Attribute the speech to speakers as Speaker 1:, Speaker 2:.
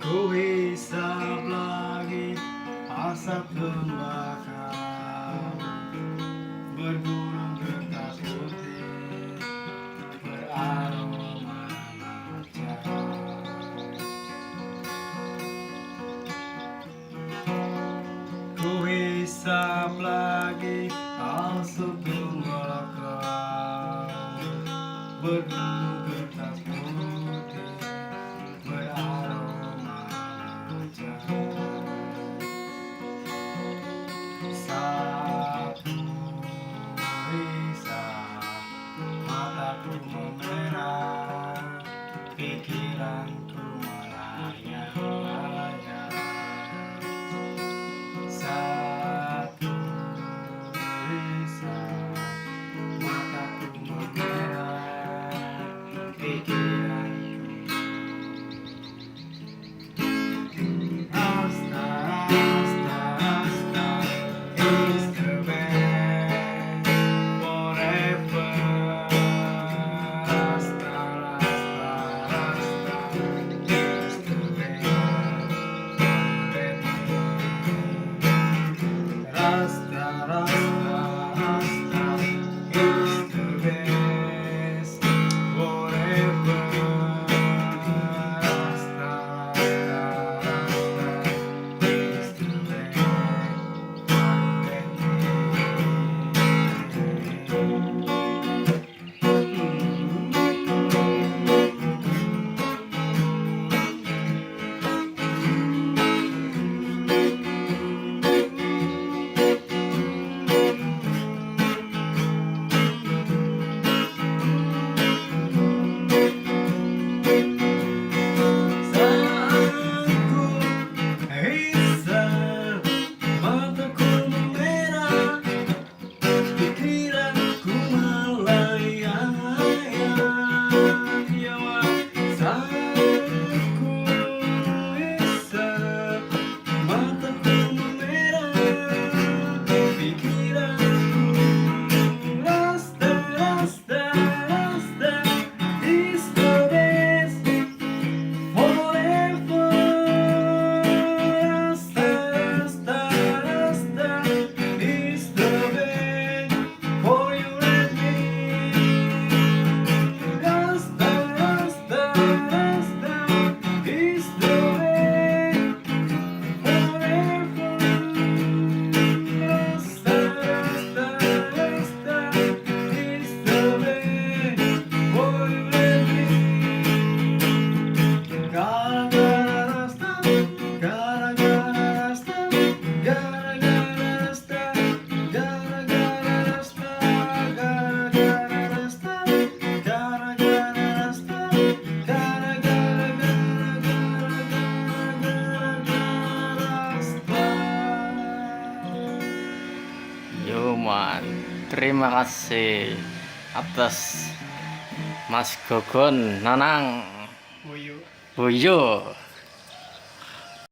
Speaker 1: Ku hisap lagi asap pembakar bergulung kertas putih beraroma matcha. Ku hisap lagi asap pembakar bergulung kertas putih beraroma matcha. Satu hisap mataku memerah, pikiranku melayang-layang. Satu hisap mataku memerah, pikiranku. Asta, asta, asta is the best forever. Asta, asta, asta is the best forever. Rasta, rasta, rasta is the best forever. Rasta, rasta, is the best
Speaker 2: Nyaman. Terima kasih atas Mas Gogon Nanang
Speaker 1: Buyu.
Speaker 2: Buyo.